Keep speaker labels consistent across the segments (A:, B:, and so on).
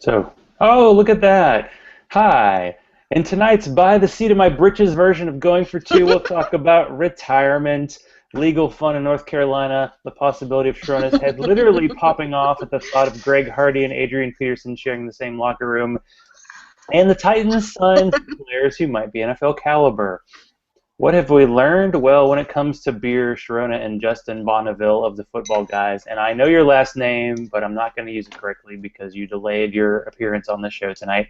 A: So, oh, look at that. Hi. In tonight's By the Seat of My Britches version of Going for Two, we'll talk about retirement, legal fun in North Carolina, the possibility of Sharona's head literally popping off at the thought of Greg Hardy and Adrian Peterson sharing the same locker room, and the Titans signed players who might be NFL caliber. What have we learned? Well, when it comes to beer, Sharona and Justin Bonneville of the Football Guys, and I know your last name, but I'm not going to use it correctly because you delayed your appearance on the show tonight.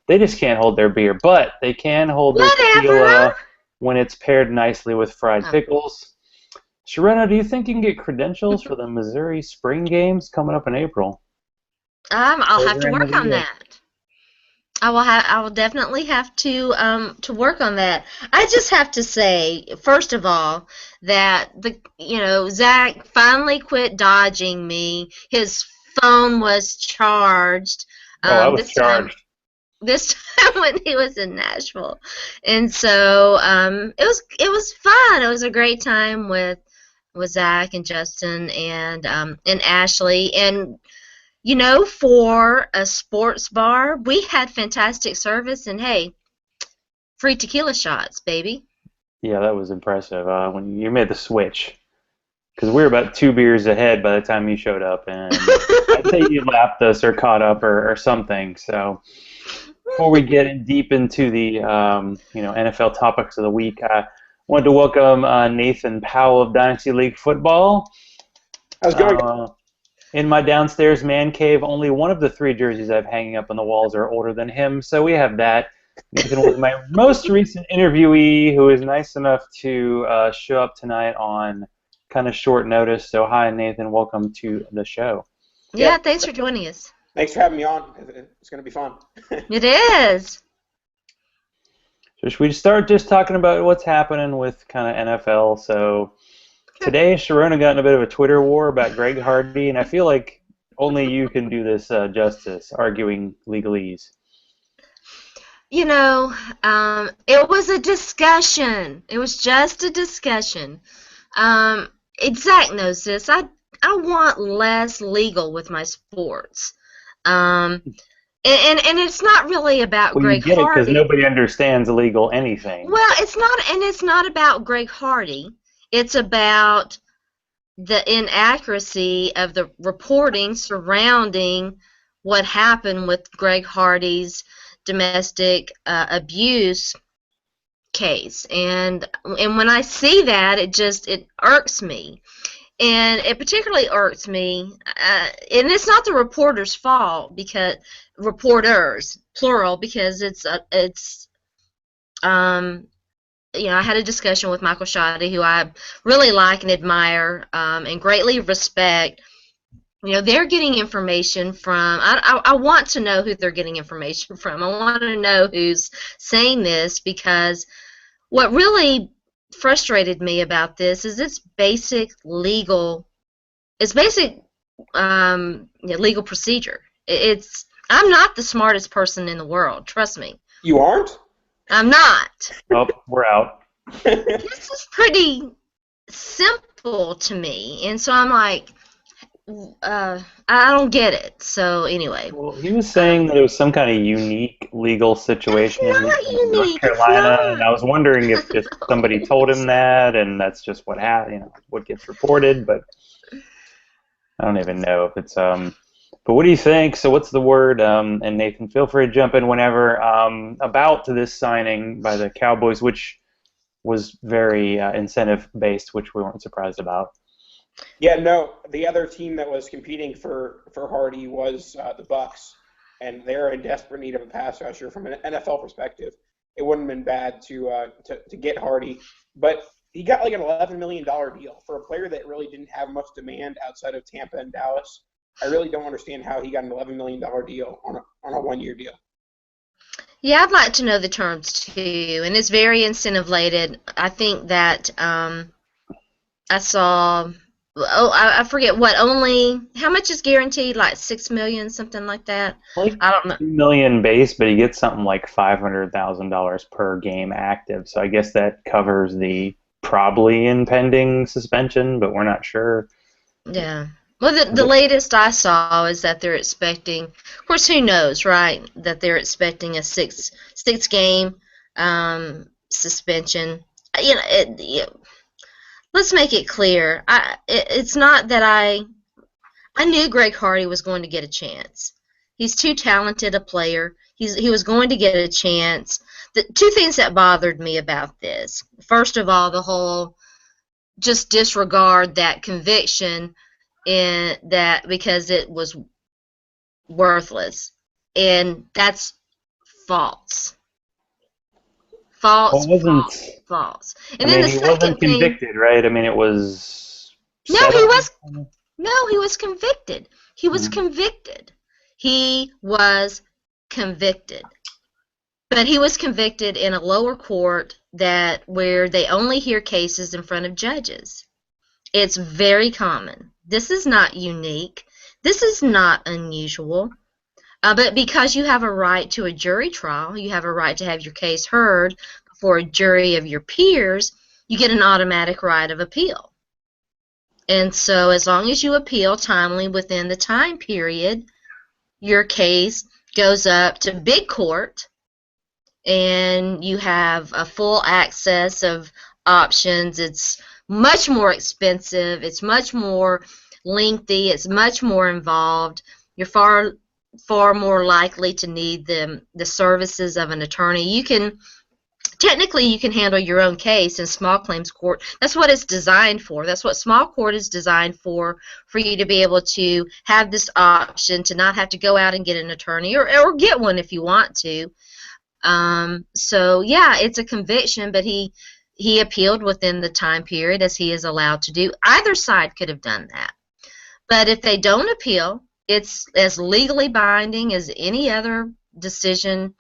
A: They just can't hold their beer, but they can hold their tequila when it's paired nicely with fried pickles. Sharona, do you think you can get credentials for the Missouri spring games coming up in April?
B: I'll have to work on that. I will definitely have to work on that. I just have to say, first of all, that Zach finally quit dodging me. His phone was charged.
A: I was charged.
B: This time when he was in Nashville, and so it was fun. It was a great time with Zach and Justin and Ashley. And for a sports bar, we had fantastic service, and hey, free tequila shots, baby.
A: Yeah, that was impressive when you made the switch, because we were about 2 beers ahead by the time you showed up, and I'd say you lapped us or caught up or something. So before we get in deep into the NFL topics of the week, I wanted to welcome Nathan Powell of Dynasty League Football.
C: How's it going?
A: In my downstairs man cave, only one of the 3 jerseys I have hanging up on the walls are older than him, so we have that. Nathan was my most recent interviewee, who is nice enough to show up tonight on kind of short notice. So hi, Nathan. Welcome to the show.
B: Yeah, thanks for joining us.
C: Thanks for having me on. It's going to be fun.
B: It is.
A: So should we start just talking about what's happening with kind of NFL? So today, Sharona got in a bit of a Twitter war about Greg Hardy, and I feel like only you can do this justice, arguing legalese.
B: It was a discussion. It was just a discussion. Zach knows this. I want less legal with my sports. And it's not really about Greg Hardy.
A: You get it because nobody understands legal anything.
B: Well, it's not about Greg Hardy. It's about the inaccuracy of the reporting surrounding what happened with Greg Hardy's domestic abuse case. And when I see that, it irks me. And it particularly irks me, and it's not the reporter's fault, because reporters, plural, because I had a discussion with Michael Shoddy, who I really like and admire and greatly respect. They're getting information from, I want to know who they're getting information from. I want to know who's saying this, because what really frustrated me about this is it's basic legal procedure. I'm not the smartest person in the world, trust me.
C: You aren't?
B: I'm not.
A: Oh, we're out.
B: This is pretty simple to me, and so I'm like, I don't get it. So anyway.
A: Well, he was saying that it was some kind of unique legal situation in North Carolina, and I was wondering if just somebody told him that, and that's just what happened, what gets reported. But I don't even know if it's But what do you think? So what's the word? And Nathan, feel free to jump in whenever about this signing by the Cowboys, which was very incentive based, which we weren't surprised about.
C: Yeah, no. The other team that was competing for Hardy was the Bucs, and they're in desperate need of a pass rusher. From an NFL perspective, it wouldn't have been bad to get Hardy, but he got like an $11 million deal for a player that really didn't have much demand outside of Tampa and Dallas. I really don't understand how he got an $11 million deal on a 1-year deal.
B: Yeah, I'd like to know the terms too, and it's very incentive-laden. I think that I saw. I forget how much is guaranteed, like $6 million, something like that. I don't know.
A: $2 million base, but he gets something like $500,000 per game active. So I guess that covers the probably impending suspension, but we're not sure.
B: Yeah. Well, the latest I saw is that they're expecting, of course, who knows, right? That they're expecting a six game suspension. Let's make it clear. It's not that I knew Greg Hardy was going to get a chance. He's too talented a player. He was going to get a chance. The two things that bothered me about this. First of all, the whole just disregard that conviction in that because it was worthless. And that's false. False,
A: Well, wasn't
B: false, false. And
A: I
B: then
A: mean,
B: the
A: he
B: second
A: wasn't
B: thing,
A: convicted, right? I mean, it was
B: no,
A: settled.
B: he was convicted. He was convicted. He was convicted. But he was convicted in a lower court where they only hear cases in front of judges. It's very common. This is not unique. This is not unusual. But because you have a right to a jury trial, you have a right to have your case heard before a jury of your peers, you get an automatic right of appeal. And so as long as you appeal timely within the time period, your case goes up to big court, and you have a full access of options. It's much more expensive. It's much more lengthy. It's much more involved. You're far more likely to need the services of an attorney. Technically, you can handle your own case in small claims court. That's what it's designed for. That's what small court is designed for you to be able to have this option to not have to go out and get an attorney or get one if you want to. So, yeah, it's a conviction, but he appealed within the time period as he is allowed to do. Either side could have done that. But if they don't appeal, it's as legally binding as any other decision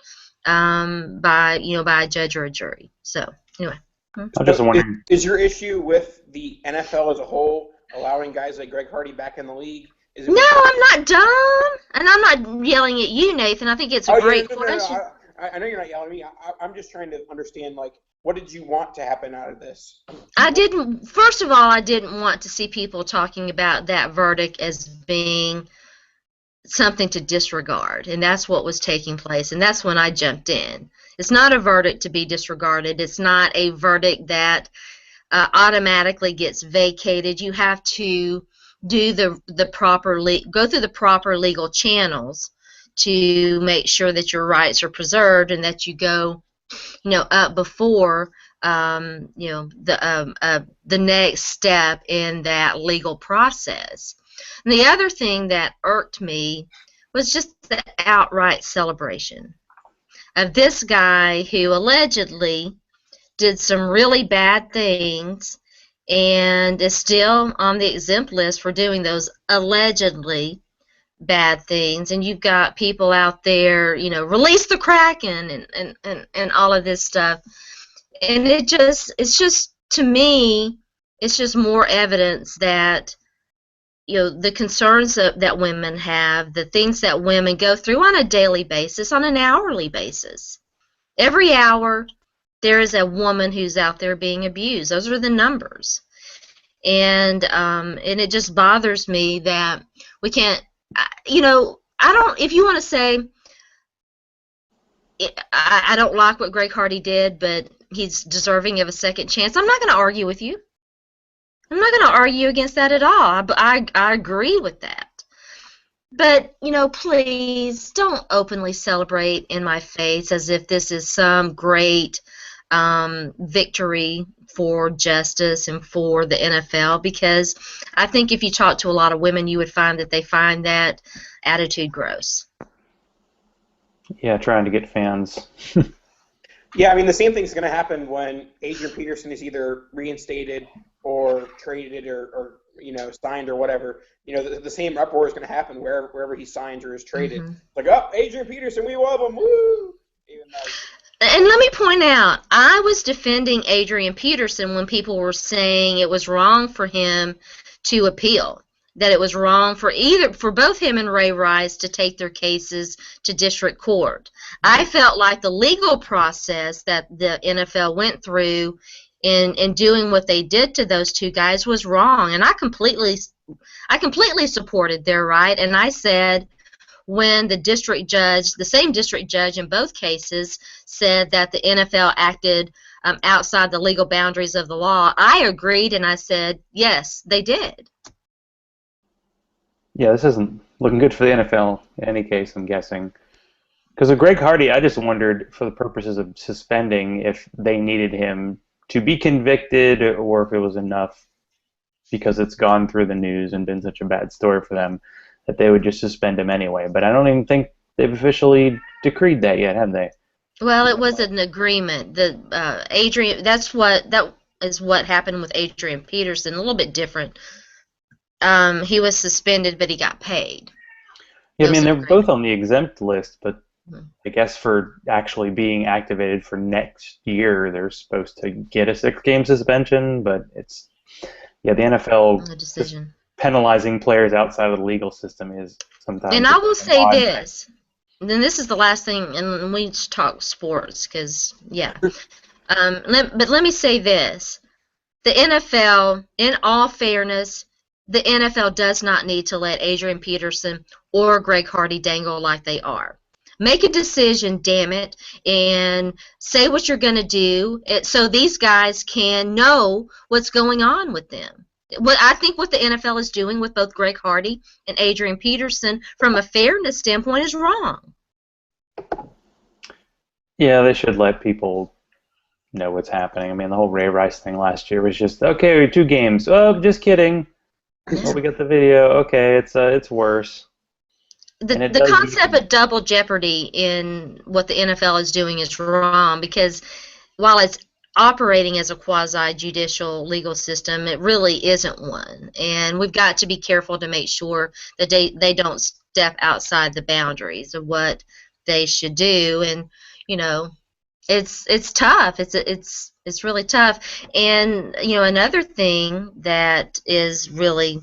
B: by a judge or a jury. So anyway,
A: I'm just wondering.
C: Is your issue with the NFL as a whole allowing guys like Greg Hardy back in the league?
B: No, I'm not done, and I'm not yelling at you, Nathan. I think it's a great question.
C: No. I know you're not yelling at me. I'm just trying to understand, like, what did you want to happen out of this?
B: First of all, I didn't want to see people talking about that verdict as being something to disregard, and that's what was taking place, and that's when I jumped in. It's not a verdict to be disregarded. It's not a verdict that automatically gets vacated. You have to do go through the proper legal channels to make sure that your rights are preserved and that you go, up before the next step in that legal process. And the other thing that irked me was just the outright celebration of this guy who allegedly did some really bad things and is still on the exempt list for doing those allegedly bad things. And you've got people out there, release the Kraken and all of this stuff. And it's just to me, it's just more evidence that the concerns that women have, the things that women go through on a daily basis, on an hourly basis. Every hour, there is a woman who's out there being abused. Those are the numbers. And it just bothers me that we can't, if you want to say, I don't like what Greg Hardy did, but he's deserving of a second chance, I'm not going to argue with you. I'm not going to argue against that at all. I agree with that. But, please don't openly celebrate in my face as if this is some great victory for justice and for the NFL, because I think if you talk to a lot of women, you would find that they find that attitude gross.
A: Yeah, trying to get fans.
C: Yeah, I mean, the same thing's going to happen when Adrian Peterson is either reinstated or traded or signed or whatever. The same uproar is going to happen wherever he signs or is traded.
B: Mm-hmm.
C: Like, oh, Adrian Peterson, we love him, woo!
B: And let me point out, I was defending Adrian Peterson when people were saying it was wrong for him to appeal, that it was wrong for both him and Ray Rice to take their cases to district court. I felt like the legal process that the NFL went through in doing what they did to those two guys was wrong, and I completely I completely supported their right, and I said when the district judge, the same district judge in both cases, said that the NFL acted outside the legal boundaries of the law, I agreed, and I said, yes, they did.
A: Yeah, this isn't looking good for the NFL in any case, I'm guessing. Because with Greg Hardy, I just wondered, for the purposes of suspending, if they needed him to be convicted or if it was enough because it's gone through the news and been such a bad story for them that they would just suspend him anyway. But I don't even think they've officially decreed that yet, have they?
B: Well, it was an agreement. Adrian, that is what happened with Adrian Peterson. A little bit different. He was suspended, but he got paid.
A: Yeah, I mean, they're both on the exempt list, but I guess for actually being activated for next year, they're supposed to get a 6-game suspension, but it's, yeah, the NFL
B: decision.
A: Penalizing players outside of the legal system is sometimes.
B: And I will say this, and then this is the last thing, and we talk sports, because, yeah. But let me say this. The NFL, in all fairness, the NFL does not need to let Adrian Peterson or Greg Hardy dangle like they are. Make a decision, damn it, and say what you're going to do so these guys can know what's going on with them. I think what the NFL is doing with both Greg Hardy and Adrian Peterson, from a fairness standpoint, is wrong.
A: Yeah, they should let people know what's happening. I mean, the whole Ray Rice thing last year was just, okay, 2 games. Oh, just kidding. Well, we got the video. Okay, it's worse.
B: The concept of double jeopardy in what the NFL is doing is wrong, because while it's operating as a quasi-judicial legal system, it really isn't one. And we've got to be careful to make sure that they don't step outside the boundaries of what they should do. And, you know, it's tough. It's really tough. And, you know, another thing that is really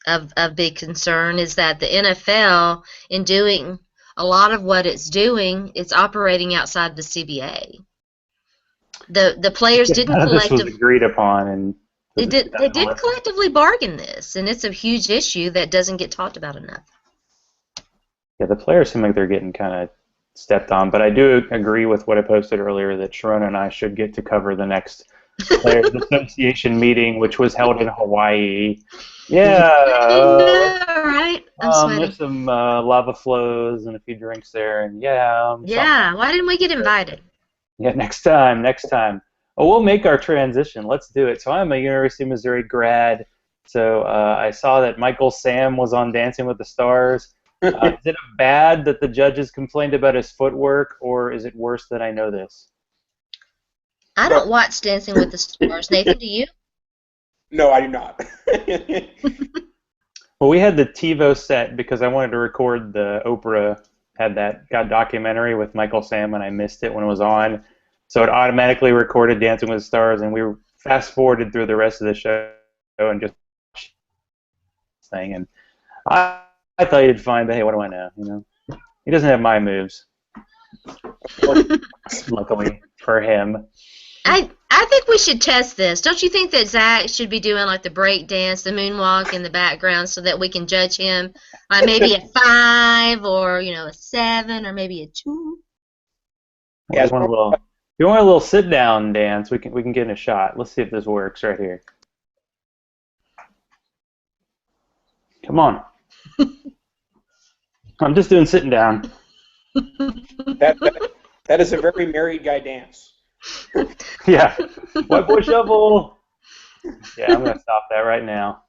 B: of big concern is that the NFL, in doing a lot of what it's doing, it's operating outside the CBA. The players didn't
A: collectively. This was agreed upon, and
B: they didn't collectively bargain this, and it's a huge issue that doesn't get talked about enough.
A: Yeah, the players seem like they're getting kind of stepped on, but I do agree with what I posted earlier that Sharona and I should get to cover the next Players Association meeting, which was held in Hawaii. Yeah,
B: right. I'm sweating.
A: There's some lava flows and a few drinks there, and yeah.
B: Yeah, why didn't we get invited?
A: Yeah, next time. Oh, we'll make our transition. Let's do it. So I'm a University of Missouri grad. So I saw that Michael Sam was on Dancing with the Stars. Is it bad that the judges complained about his footwork, or is it worse that I know this?
B: I don't watch Dancing with the Stars. Nathan, do you?
C: No, I do not.
A: Well, we had the TiVo set because I wanted to record the Oprah got documentary with Michael Sam, and I missed it when it was on. So it automatically recorded Dancing with the Stars, and we fast-forwarded through the rest of the show and just thing. And I thought he'd fine, but hey, what do I know? You know, he doesn't have my moves. Luckily for him.
B: I think we should test this. Don't you think that Zach should be doing like the break dance, the moonwalk in the background, so that we can judge him? Like maybe a 5, or you know, a 7, or maybe a 2.
A: Yeah, if you want a little sit down dance, we can get in a shot. Let's see if this works right here. Come on. I'm just doing sitting down.
C: That is a very married guy dance.
A: Yeah. White boy shovel. Yeah, I'm gonna stop that right now.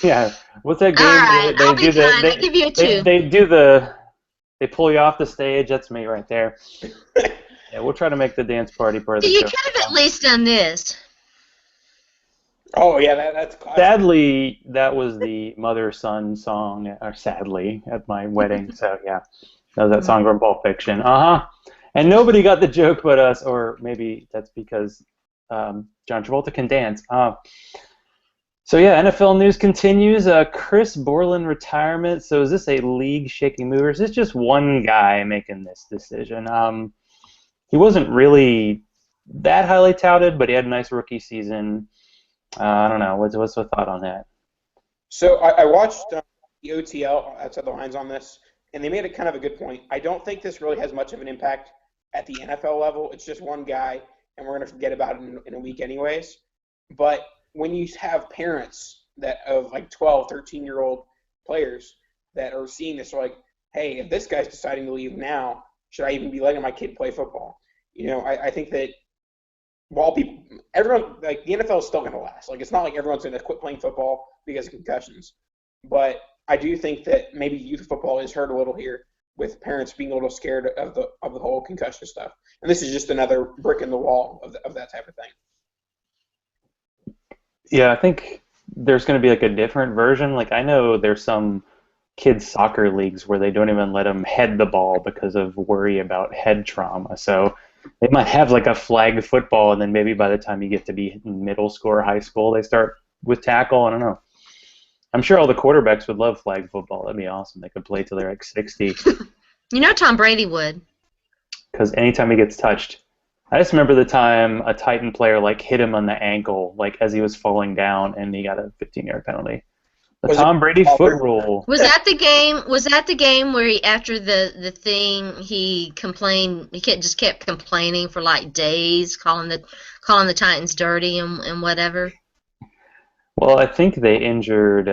A: Yeah. What's that game?
B: All right, I'll be kind. I'll give you a 2.
A: They pull you off the stage. That's me right there. Yeah, we'll try to make the dance party part of the
B: show. You
A: could
B: have at least done this.
C: Oh yeah, that's classic.
A: Sadly, that was the mother-son song, or sadly, at my wedding. So yeah, that was that song from Pulp Fiction. And nobody got the joke but us, or maybe that's because John Travolta can dance. So yeah, NFL news continues. Chris Borland retirement. So is this a league-shaking move, or is this just one guy making this decision? He wasn't really that highly touted, but he had a nice rookie season. I don't know. What's the thought on that?
C: So I watched the OTL outside the lines on this, and they made a kind of a good point. I don't think this really has much of an impact at the NFL level. It's just one guy, and we're going to forget about it in a week anyways. But when you have parents that of like 12, 13-year-old players that are seeing this, are like, hey, if this guy's deciding to leave now, should I even be letting my kid play football? I think that while everyone, like the NFL is still going to last. Like it's not like everyone's going to quit playing football because of concussions. But I do think that maybe youth football is hurt a little here with parents being a little scared of the whole concussion stuff. And this is just another brick in the wall of that type of thing.
A: Yeah, I think there's going to be like a different version. Like I know there's some kids soccer leagues where they don't even let them head the ball because of worry about head trauma. So they might have like a flag football, and then maybe by the time you get to be in middle school or high school, they start with tackle. I don't know. I'm sure all the quarterbacks would love flag football. That'd be awesome. They could play till they're like 60.
B: Tom Brady would.
A: Because anytime he gets touched, I just remember the time a Titan player like hit him on the ankle, like as he was falling down, and he got a 15-yard penalty. The Tom Brady foot rule.
B: Was that the game? Was that the game where after the thing he complained? He just kept complaining for like days, calling the Titans dirty and whatever.
A: Well, I think they injured.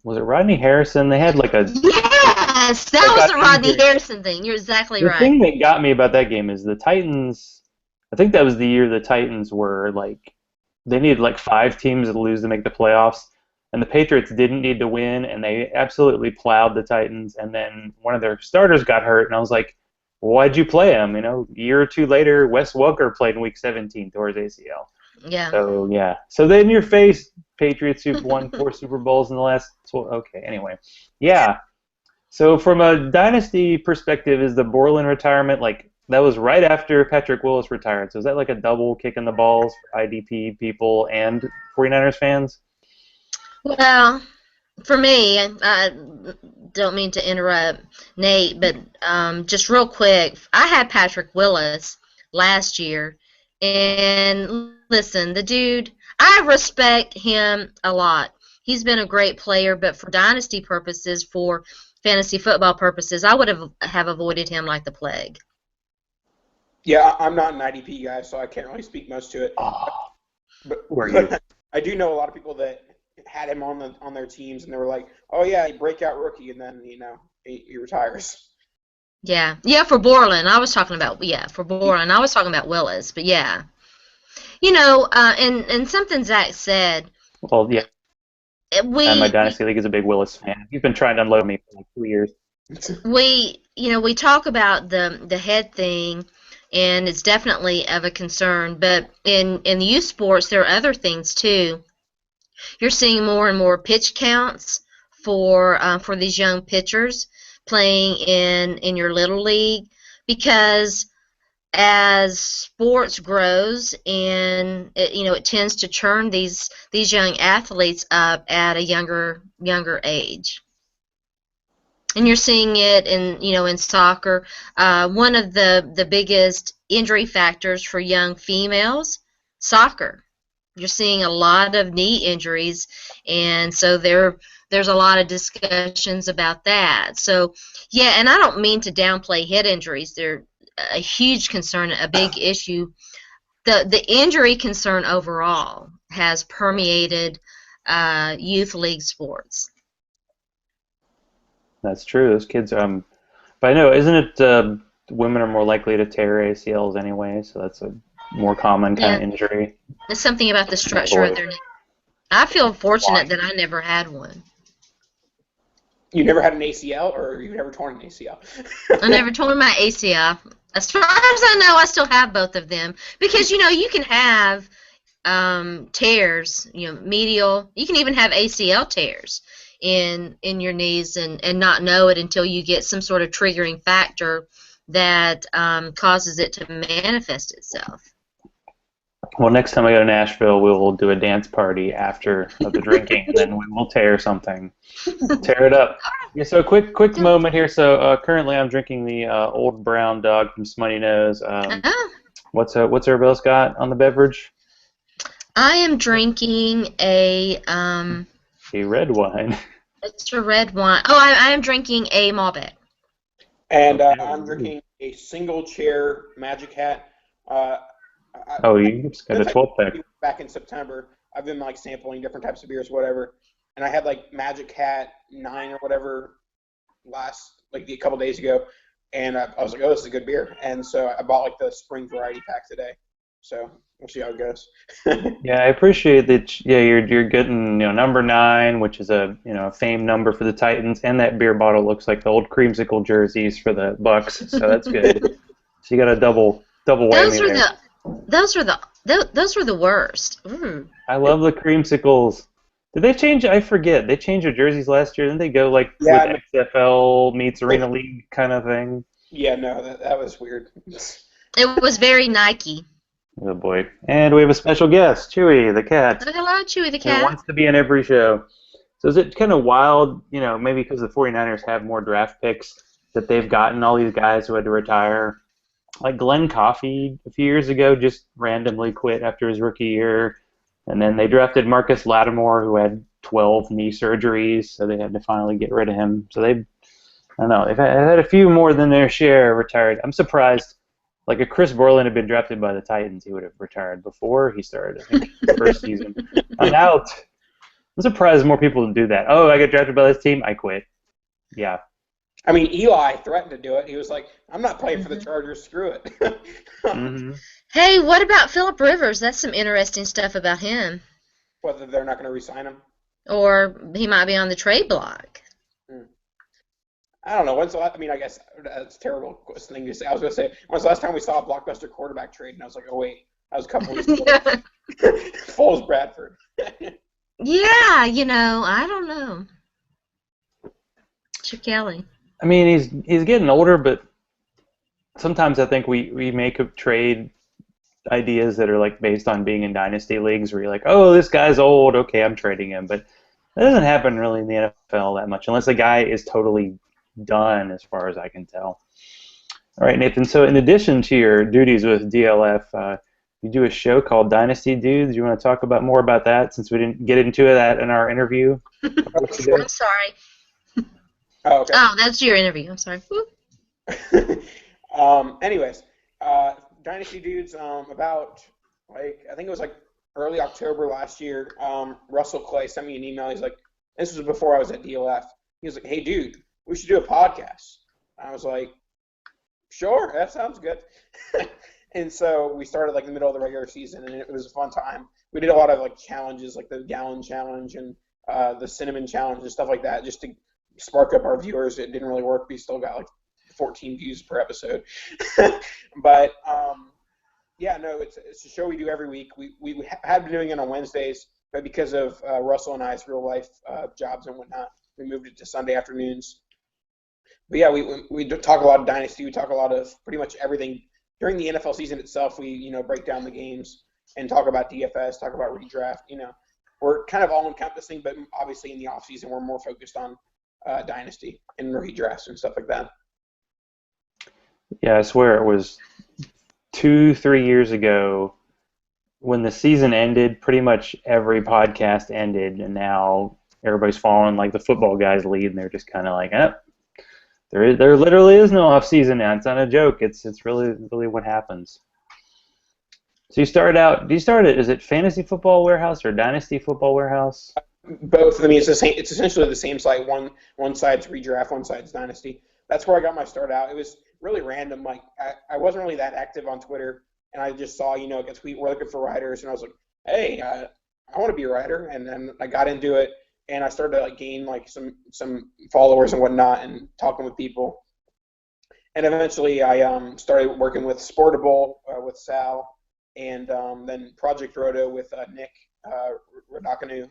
A: Was it Rodney Harrison? They had like a.
B: Yes, that was the Rodney Harrison thing. You're exactly right.
A: The thing that got me about that game is the Titans. I think that was the year the Titans were like, they needed like 5 teams to lose to make the playoffs. And the Patriots didn't need to win, and they absolutely plowed the Titans. And then one of their starters got hurt, and I was like, why'd you play him? A year or two later, Wes Welker played in Week 17, tore his ACL.
B: Yeah.
A: So, yeah. So then in your face, Patriots who've won 4 Super Bowls in the last 12. Okay, anyway. Yeah. So from a dynasty perspective, is the Borland retirement, like, that was right after Patrick Willis retired. So is that like a double kick in the balls for IDP people and 49ers fans?
B: Well, for me, I don't mean to interrupt Nate, but just real quick, I had Patrick Willis last year, and listen, the dude, I respect him a lot. He's been a great player, but for dynasty purposes, for fantasy football purposes, I would have avoided him like the plague.
C: Yeah, I'm not an IDP guy, so I can't really speak much to it. But I do know a lot of people that had him on their teams, and they were like, "Oh yeah, breakout rookie," and then he retires.
B: Yeah, for Borland, I was talking about I was talking about Willis, but yeah, and something Zach said.
A: Well, yeah. My dynasty league is a big Willis fan. He's been trying to unload me for like 2 years.
B: We talk about the head thing, and it's definitely of a concern. But in youth sports, there are other things too. You're seeing more and more pitch counts for these young pitchers playing in your little league, because as sports grows and it tends to churn these young athletes up at a younger age. And you're seeing it in soccer. One of the biggest injury factors for young females, soccer. You're seeing a lot of knee injuries, and so there's a lot of discussions about that. So, yeah, and I don't mean to downplay head injuries. They're a huge concern, a big issue. The injury concern overall has permeated youth league sports.
A: That's true. Those kids but I know, isn't it women are more likely to tear ACLs anyway, so that's a more common kind of injury.
B: It's something about the structure of their knee. I feel fortunate that I never had one.
C: You never had an ACL, or you never torn an ACL?
B: I never torn my ACL. As far as I know, I still have both of them, because you can have tears, medial. You can even have ACL tears in your knees and not know it until you get some sort of triggering factor that causes it to manifest itself.
A: Well, next time I go to Nashville, we will do a dance party after the drinking, and then we will tear something. Tear it up. Yeah, so a quick moment here. So currently I'm drinking the Old Brown Dog from Smutty Nose. What's everybody else got on the beverage?
B: I am drinking a
A: A red wine.
B: It's a red wine. Oh, I am drinking a Malbec.
C: And
A: Okay.
C: I'm drinking a single chair Magic Hat. Uh,
A: Oh, you just got a
C: since I
A: 12-pack.
C: back in September, I've been like sampling different types of beers, whatever. And I had like Magic Hat 9 or whatever like a couple days ago, and I was like, oh, this is a good beer. And so I bought like the spring variety pack today. So we'll see how it goes.
A: Yeah, I appreciate that. Yeah, you're getting number 9, which is a a famed number for the Titans, and that beer bottle looks like the old creamsicle jerseys for the Bucks, so that's good. So you got a double
B: Those
A: whammy
B: were
A: there.
B: those were the worst. Ooh.
A: I love the creamsicles. Did they change? I forget. They changed their jerseys last year. Didn't they go like with
C: Yeah,
A: XFL meets Arena League kind of thing?
C: yeah, no, that was weird.
B: It was very Nike.
A: Oh boy. And we have a special guest, Chewy the cat,
B: Oh, hello, Chewy the
A: who
B: cat.
A: wants to be in every show. So is it kind of wild, maybe because the 49ers have more draft picks, that they've gotten all these guys who had to retire? Like Glenn Coffey a few years ago just randomly quit after his rookie year. And then they drafted Marcus Lattimore, who had 12 knee surgeries, so they had to finally get rid of him. So I don't know, they've had a few more than their share retired. I'm surprised. Like if Chris Borland had been drafted by the Titans, he would have retired before he started, I think, the first season. I'm out. I'm surprised more people do that. Oh, I got drafted by this team, I quit. Yeah.
C: I mean, Eli threatened to do it. He was like, I'm not playing for the Chargers, screw it.
A: Mm-hmm.
B: Hey, what about Phillip Rivers? That's some interesting stuff about him.
C: Whether they're not going to re-sign him.
B: Or he might be on the trade block.
C: I don't know. I guess that's a terrible thing to say. I was going to say, when's the last time we saw a blockbuster quarterback trade? And I was like, oh, wait. That was a couple weeks ago. Foles Bradford.
B: Yeah, I don't know. Chip Kelly.
A: I mean, he's getting older, but sometimes I think we make up trade ideas that are like based on being in dynasty leagues where you're like, oh, this guy's old, okay, I'm trading him. But that doesn't happen really in the NFL that much unless the guy is totally done, as far as I can tell. All right, Nathan, so in addition to your duties with DLF, you do a show called Dynasty Dudes. You want to talk more about that since we didn't get into that in our interview?
B: I'm sorry.
C: Oh, okay.
B: Oh, that's your interview. I'm sorry.
C: Anyways, Dynasty Dudes, about, I think it was early October last year, Russell Clay sent me an email. He's like, this was before I was at DLF. He was like, hey, dude, we should do a podcast. I was like, sure, that sounds good. And so we started in the middle of the regular season, and it was a fun time. We did a lot of challenges, like the gallon challenge and the cinnamon challenge and stuff like that, just to spark up our viewers. It didn't really work. We still got 14 views per episode. But yeah, no, it's a show we do every week. We had been doing it on Wednesdays, but because of Russell and I's real life jobs and whatnot, we moved it to Sunday afternoons. But yeah, we talk a lot of Dynasty. We talk a lot of pretty much everything during the NFL season itself. We break down the games and talk about DFS, talk about redraft. We're kind of all encompassing, but obviously in the off season we're more focused on Dynasty and redrafts and stuff like that.
A: Yeah, I swear it was 2-3 years ago when the season ended. Pretty much every podcast ended, and now everybody's following the football guys' lead, and they're just kind of like, there literally is no off season now. It's not a joke. It's really what happens. So you started out. Is it Fantasy Football Warehouse or Dynasty Football Warehouse?
C: Both. I mean, it's the same. It's essentially the same site. One side's redraft, one side's Dynasty. That's where I got my start out. It was really random. I wasn't really that active on Twitter, and I just saw a tweet, we're looking for writers, and I was like, hey, I want to be a writer, and then I got into it, and I started to gain some followers and whatnot, and talking with people, and eventually I started working with Sportable with Sal, and then Project Roto with Nick Radakanu,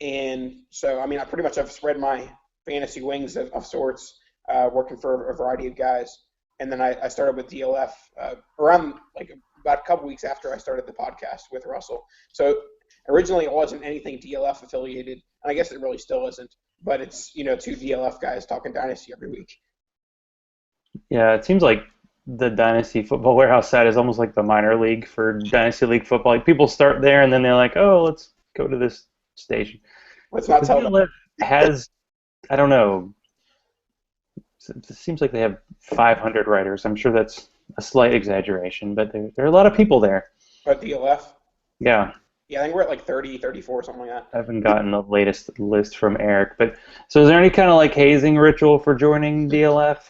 C: and so I pretty much I've spread my fantasy wings of sorts. Working for a variety of guys, and then I started with DLF around about a couple weeks after I started the podcast with Russell. So originally it wasn't anything DLF affiliated, and I guess it really still isn't. But it's two DLF guys talking Dynasty every week.
A: Yeah, it seems like the Dynasty Football Warehouse side is almost like the minor league for Dynasty League football. People start there, and then they're like, oh, let's go to this station.
C: Let's not tell them.
A: DLF has, I don't know, it seems like they have 500 writers. I'm sure that's a slight exaggeration, but there are a lot of people there.
C: At DLF?
A: Yeah.
C: Yeah, I think we're at like 30, 34, something like that.
A: I haven't gotten the latest list from Eric, but so is there any kind of like hazing ritual for joining DLF?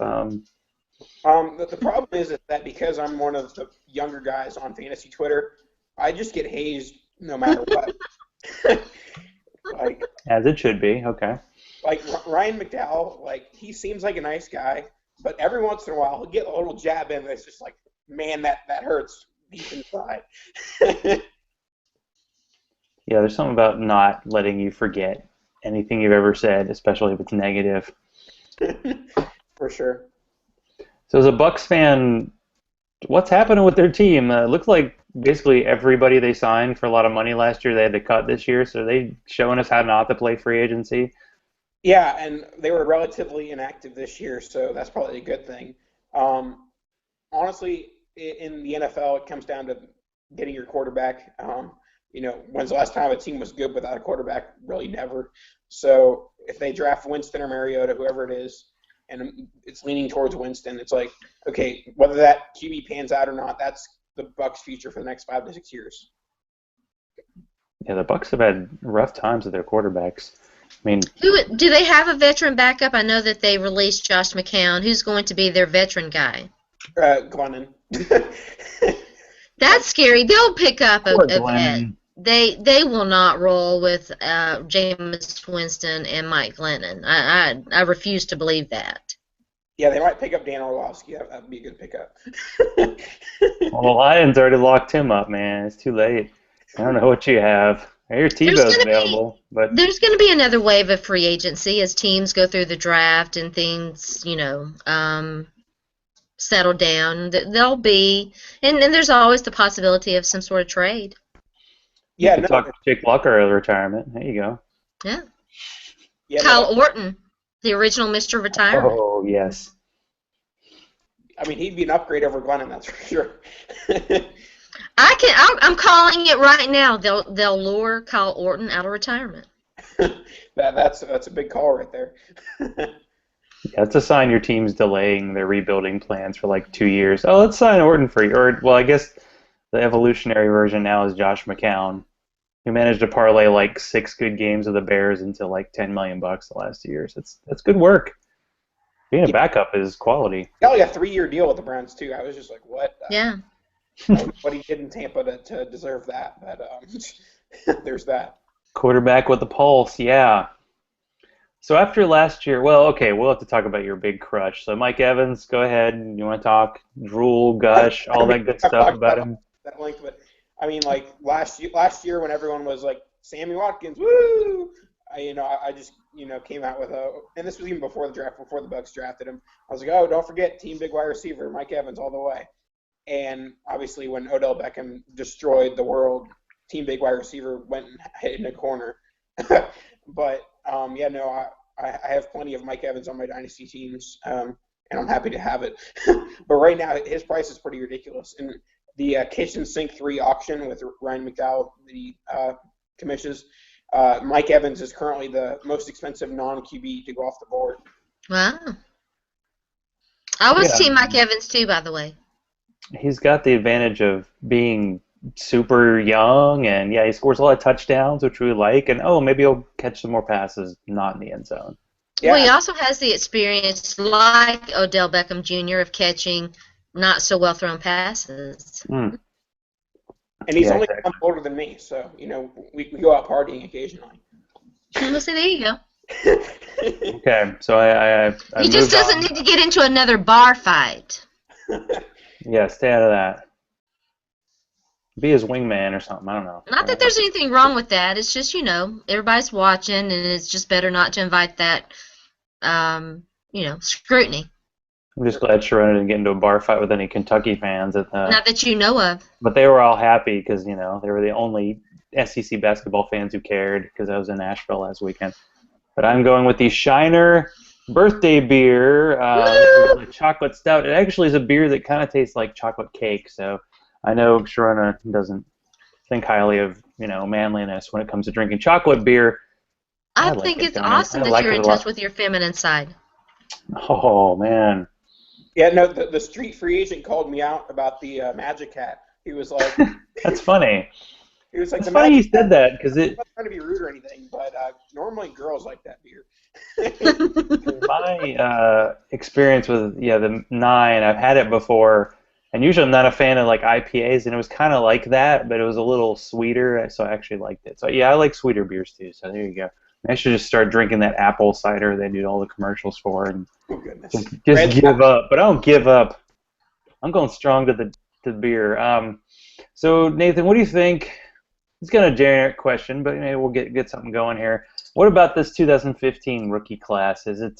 C: The problem is that because I'm one of the younger guys on fantasy Twitter, I just get hazed no matter what. Like,
A: As it should be. Okay.
C: like Ryan McDowell, like he seems like a nice guy, but every once in a while he'll get a little jab in that's just like, man, that hurts deep inside.
A: Yeah, there's something about not letting you forget anything you've ever said, especially if it's negative.
C: For sure.
A: So as a Bucks fan, what's happening with their team? It looks like basically everybody they signed for a lot of money last year they had to cut this year, so they showing us how not to play free agency.
C: Yeah, and they were relatively inactive this year, so that's probably a good thing. Honestly, in the NFL, it comes down to getting your quarterback. When's the last time a team was good without a quarterback? Really never. So if they draft Winston or Mariota, whoever it is, and it's leaning towards Winston, it's like, okay, whether that QB pans out or not, that's the Bucks' future for the next 5 to 6 years.
A: Yeah, the Bucks have had rough times with their quarterbacks. I mean,
B: Do they have a veteran backup? I know that they released Josh McCown. Who's going to be their veteran guy?
C: Glennon.
B: That's scary. They'll pick up a
A: poor
B: vet.
A: Glennon.
B: They will not roll with Jameis Winston and Mike Glennon. I refuse to believe that.
C: Yeah, they might pick up Dan Orlovsky. That would be a good pickup.
A: Well, the Lions already locked him up, man. It's too late. I don't know what you have. I hear Tebow's available, but
B: There's going to be another wave of free agency as teams go through the draft and things, settle down. There'll be, and there's always the possibility of some sort of trade.
C: Yeah,
A: you could talk to Jake Locker out of retirement. There you go.
B: Yeah.
C: Yeah,
B: Kyle Orton, the original Mr. Retirement.
A: Oh, yes.
C: I mean, he'd be an upgrade over Glennon, that's for sure.
B: I'm calling it right now. They'll lure Kyle Orton out of retirement.
C: That's a big call right there.
A: Yeah, it's a sign your team's delaying their rebuilding plans for like 2 years. Oh, let's sign Orton for you. Or, well, I guess the evolutionary version now is Josh McCown, who managed to parlay like 6 good games of the Bears into like $10 million the last 2 years. That's good work. Being a backup is quality.
C: He got like a 3-year deal with the Browns too. I was just like, what?
B: Yeah.
C: What he did in Tampa to deserve that. But there's that.
A: Quarterback with the pulse, yeah. So after last year, well, okay, we'll have to talk about your big crush. So Mike Evans, go ahead. You want to talk drool, gush, all that good stuff about him?
C: That length, but I mean, like last year when everyone was like Sammy Watkins, woo! I just came out with and this was even before the draft, before the Bucks drafted him. I was like, oh, don't forget team big wide receiver, Mike Evans all the way. And obviously when Odell Beckham destroyed the world, team big wide receiver went and hit in a corner. But I have plenty of Mike Evans on my dynasty teams, and I'm happy to have it. But right now his price is pretty ridiculous. And the Kitchen Sink 3 auction with Ryan McDowell, the commissions, Mike Evans is currently the most expensive non-QB to go off the board.
B: Wow. I was team Mike Evans too, by the way.
A: He's got the advantage of being super young, and he scores a lot of touchdowns, which we like, and maybe he'll catch some more passes not in the end zone.
C: Yeah.
B: Well, he also has the experience, like Odell Beckham Jr., of catching not so well thrown passes.
A: Mm.
C: And he's only a month older than me, so we go out partying occasionally.
B: Well, see, there you go.
A: Okay, so I
B: he just doesn't need to get into another bar fight.
A: Yeah, stay out of that. Be his wingman or something. I don't know.
B: Not that there's anything wrong with that. It's just, everybody's watching, and it's just better not to invite that, scrutiny.
A: I'm just glad Sharona didn't get into a bar fight with any Kentucky fans. Not
B: that you know of.
A: But they were all happy because, they were the only SEC basketball fans who cared because I was in Nashville last weekend. But I'm going with the Shiner birthday beer. This is a chocolate stout. It actually is a beer that kind of tastes like chocolate cake, so I know Sharona doesn't think highly of, manliness when it comes to drinking chocolate beer,
B: I
A: I like
B: think
A: it,
B: it's
A: don't I?
B: awesome
A: I
B: that
A: like
B: you're
A: it
B: in
A: a
B: touch
A: lot.
B: with your feminine side.
A: Oh man,
C: Yeah, no, the street free agent called me out about the Magic Hat. He was like,
A: that's funny.
C: he was like
A: It's
C: the
A: funny you
C: Magic
A: said
C: Hat.
A: that because
C: I'm
A: it
C: not trying to be rude or anything, but normally girls like that beer.
A: my experience with the nine. I've had it before, and usually I'm not a fan of like IPAs, and it was kind of like that, but it was a little sweeter, so I actually liked it. So yeah, I like sweeter beers too. So there you go. I should just start drinking that apple cider they do all the commercials for, and
C: Oh goodness.
A: just
C: Red,
A: give up. But I don't give up. I'm going strong to the beer. So Nathan, what do you think? It's kind of a generic question, but maybe we'll get something going here. What about this 2015 rookie class? Are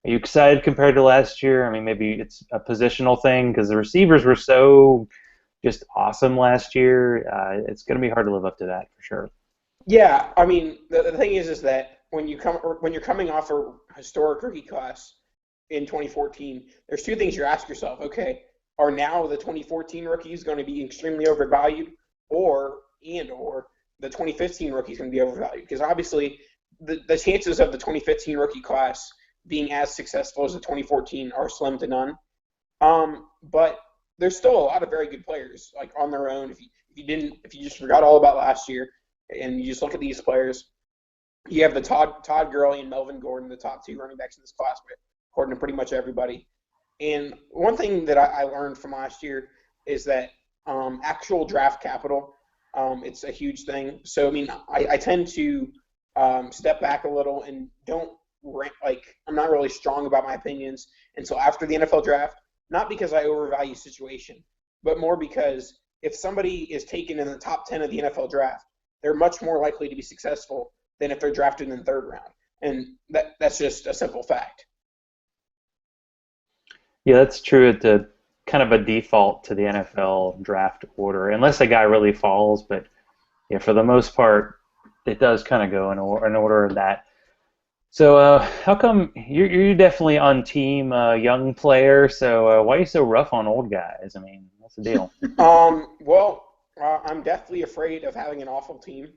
A: you excited compared to last year? I mean, maybe it's a positional thing because the receivers were so just awesome last year. It's going to be hard to live up to that for sure.
C: yeah, I mean the thing is that when you're coming off a historic rookie class in 2014, there's two things you ask yourself. Okay, are now the 2014 rookies going to be extremely overvalued, or the 2015 rookies going to be overvalued? Because obviously the chances of the 2015 rookie class being as successful as the 2014 are slim to none. But there's still a lot of very good players like on their own. If you just forgot all about last year and you just look at these players, you have the Todd Gurley and Melvin Gordon, the top two running backs in this class, according to pretty much everybody. And one thing that I learned from last year is that actual draft capital, it's a huge thing. So I mean, I tend to step back a little and don't rank, like I'm not really strong about my opinions until after the NFL draft. Not because I overvalue situation, but more because if somebody is taken in the top 10 of the NFL draft, they're much more likely to be successful than if they're drafted in the third round. And that's just a simple fact.
A: Yeah, that's true. It's a kind of a default to the NFL draft order, unless a guy really falls. But yeah, for the most part, it does kind of go in order of that. So, how come you're definitely on team young player? So, why are you so rough on old guys? I mean, what's the deal?
C: I'm deathly afraid of having an awful team,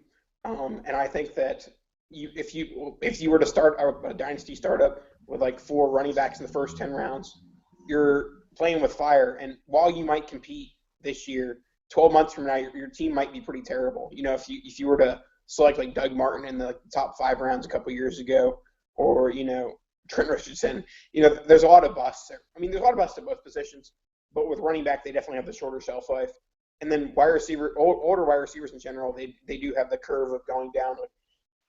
C: and I think that if you were to start a dynasty startup with like four running backs in the first 10 rounds, you're playing with fire. And while you might compete this year, 12 months from now, your team might be pretty terrible. You know, if you were to select like Doug Martin in the top 5 rounds a couple years ago, or Trent Richardson, there's a lot of busts there. I mean, there's a lot of busts at both positions, but with running back, they definitely have the shorter shelf life. And then older wide receivers in general, they do have the curve of going down. Like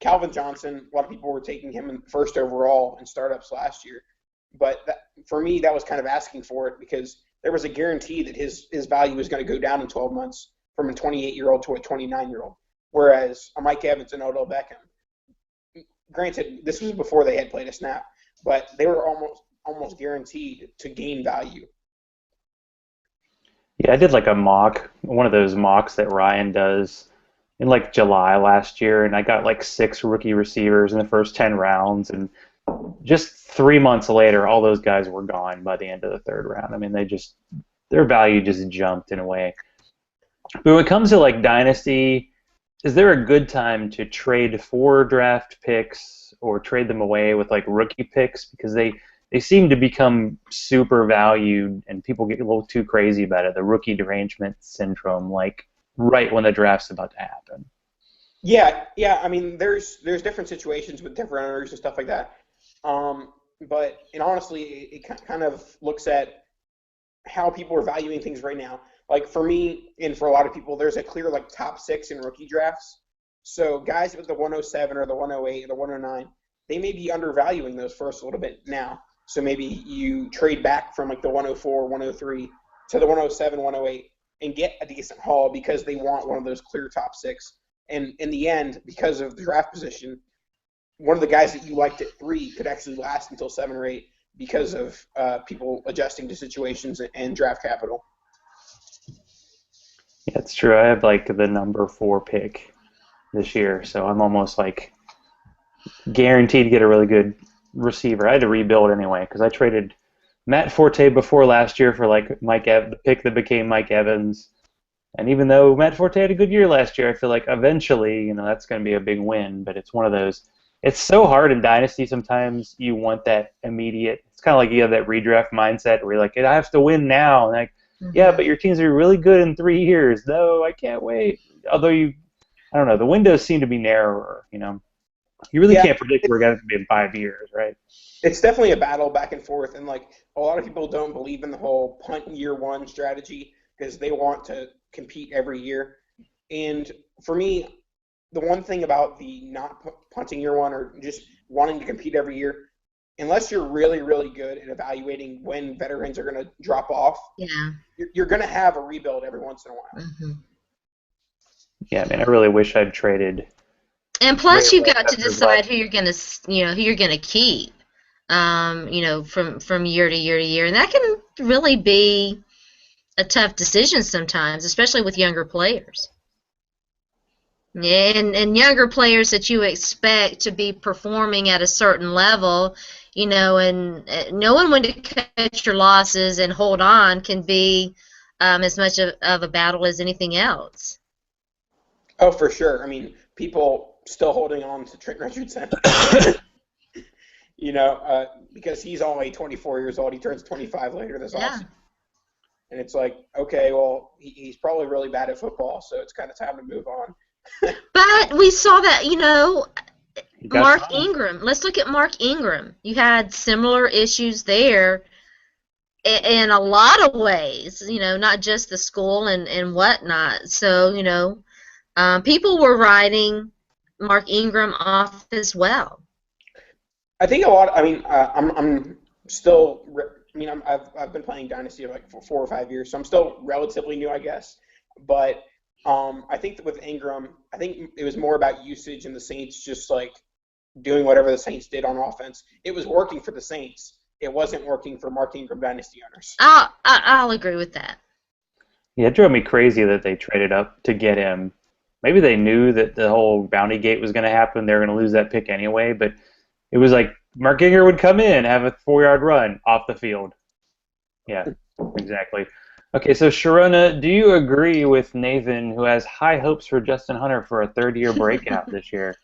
C: Calvin Johnson, a lot of people were taking him in first overall in startups last year, but for me, that was kind of asking for it because there was a guarantee that his value was going to go down in 12 months from a 28-year-old to a 29-year-old. Whereas a Mike Evans and Odell Beckham, granted, this was before they had played a snap, but they were almost guaranteed to gain value.
A: Yeah, I did like a mock, one of those mocks that Ryan does in like July last year, and I got like 6 rookie receivers in the first 10 rounds, and just 3 months later, all those guys were gone by the end of the third round. I mean, their value just jumped in a way. But when it comes to like dynasty, is there a good time to trade for draft picks or trade them away with like rookie picks because they seem to become super valued and people get a little too crazy about it, the rookie derangement syndrome, like right when the draft's about to happen.
C: Yeah. I mean, there's different situations with different owners and stuff like that. But honestly, it kind of looks at how people are valuing things right now. Like for me and for a lot of people, there's a clear like top 6 in rookie drafts. So guys with the 107 or the 108 or the 109, they may be undervaluing those first a little bit now. So maybe you trade back from like the 104, 103 to the 107, 108 and get a decent haul because they want one of those clear top 6. And in the end, because of the draft position, one of the guys that you liked at 3 could actually last until 7 or 8 because of people adjusting to situations and draft capital.
A: Yeah, it's true. I have like the number 4 pick this year, so I'm almost like guaranteed to get a really good receiver. I had to rebuild anyway because I traded Matt Forte before last year for like the pick that became Mike Evans. And even though Matt Forte had a good year last year, I feel like eventually, that's going to be a big win. But it's one of those. it's so hard in Dynasty. Sometimes you want that immediate. It's kind of like you have that redraft mindset where you're like, I have to win now. And like, yeah, but your teams are really good in 3 years. No, I can't wait. Although I don't know, the windows seem to be narrower. You really can't predict where it's going to be in 5 years, right?
C: It's definitely a battle back and forth, and like a lot of people don't believe in the whole punt in year one strategy because they want to compete every year. And for me, the one thing about the not punting year one or just wanting to compete every year, unless you're really, really good at evaluating when veterans are going to drop off, you're going to have a rebuild every once in a while.
B: Mm-hmm.
A: Yeah, man, I really wish I'd traded.
B: And plus, you've got to decide who you're going to keep, from year to year to year, and that can really be a tough decision sometimes, especially with younger players. And younger players that you expect to be performing at a certain level, and knowing when to cut your losses and hold on can be as much of a battle as anything else.
C: Oh, for sure. I mean, people still holding on to Trent Richardson, because he's only 24 years old. He turns 25 later this offseason. And it's like, okay, well, he's probably really bad at football, so it's kind of time to move on.
B: But we saw that, Mark Ingram. Let's look at Mark Ingram. You had similar issues there in a lot of ways, not just the school and whatnot. So, people were writing Mark Ingram off as well.
C: I think a lot. I'm still. I've been playing Dynasty like for 4 or 5 years, so I'm still relatively new, I guess. But I think that with Ingram, I think it was more about usage and the Saints just like doing whatever the Saints did on offense. It was working for the Saints. It wasn't working for Mark Ingram Dynasty owners.
B: I'll agree with that.
A: Yeah, it drove me crazy that they traded up to get him. Maybe they knew that the whole bounty gate was going to happen. They were going to lose that pick anyway, but it was like Mark Ingram would come in, have a 4-yard run off the field. Yeah, exactly. Okay, so Sharona, do you agree with Nathan, who has high hopes for Justin Hunter for a third-year breakout this year?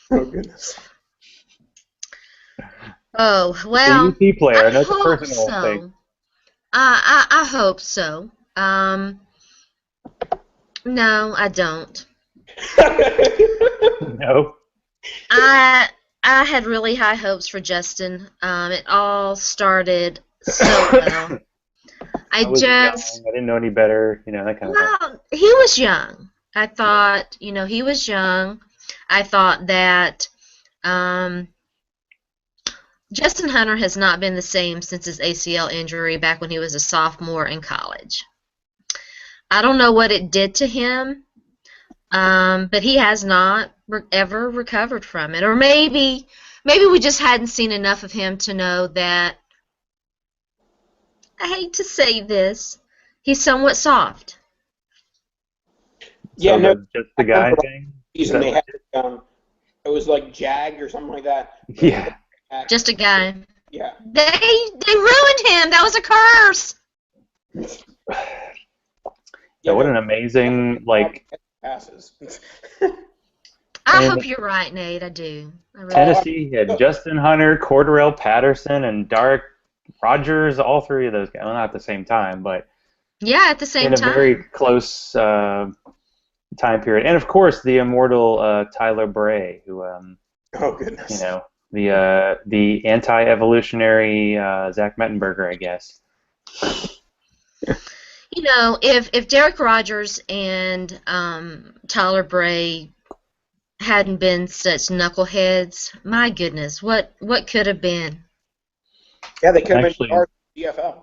C: Oh, goodness.
B: Oh, well,
A: the UP player, that's a
B: hope
A: personal
B: so.
A: thing.
B: I hope so. No, I don't.
A: No.
B: I had really high hopes for Justin. It all started so well. I
A: didn't know any better, that kind of thing.
B: Well, he was young. I thought, he was young. I thought that Justin Hunter has not been the same since his ACL injury back when he was a sophomore in college. I don't know what it did to him, but he has not ever recovered from it. Or maybe we just hadn't seen enough of him to know that, I hate to say this, he's somewhat soft.
C: Yeah,
A: so just the guy thing?
C: Season they had, it was like Jag or something like that.
A: Yeah.
B: Just a guy.
C: Yeah.
B: They ruined him. That was a curse.
A: Yeah, what an amazing,
C: passes.
B: I hope you're right, Nate. I do.
A: Tennessee had Justin Hunter, Cordarrelle Patterson, and Derek Rogers, all three of those guys. Well, not at the same time, but
B: yeah, at the same time.
A: In a very close time period. And, of course, the immortal Tyler Bray, who,
C: oh, goodness.
A: The anti-evolutionary Zach Mettenberger, I guess.
B: If Derek Rogers and Tyler Bray hadn't been such knuckleheads, my goodness, what could have been?
C: Yeah, they could have been part of the DFL.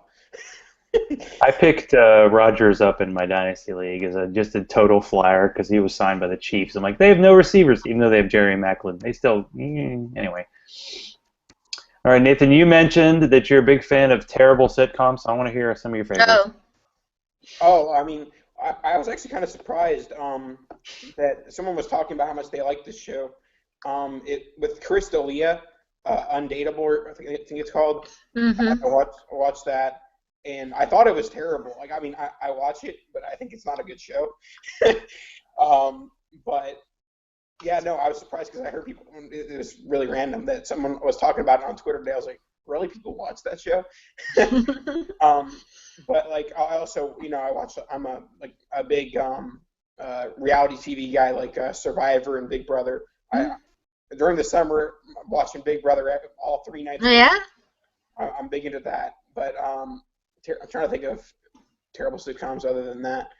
A: I picked Rogers up in my Dynasty League as just a total flyer because he was signed by the Chiefs. I'm like, they have no receivers, even though they have Jerry Maclin. They still, anyway. All right, Nathan, you mentioned that you're a big fan of terrible sitcoms, so I want to hear some of your favorites.
C: I was actually kind of surprised that someone was talking about how much they liked this show. With Chris D'Elia, Undateable, I think it's called.
B: Mm-hmm.
C: I watched that, and I thought it was terrible. I watch it, but I think it's not a good show. But Yeah, no, I was surprised because I heard people. It was really random that someone was talking about it on Twitter today. I was like, really, people watch that show? But like, I also, I watch. I'm a big reality TV guy, like Survivor and Big Brother. During the summer, I'm watching Big Brother all 3 nights.
B: Yeah.
C: I'm big into that. But I'm trying to think of terrible sitcoms other than that.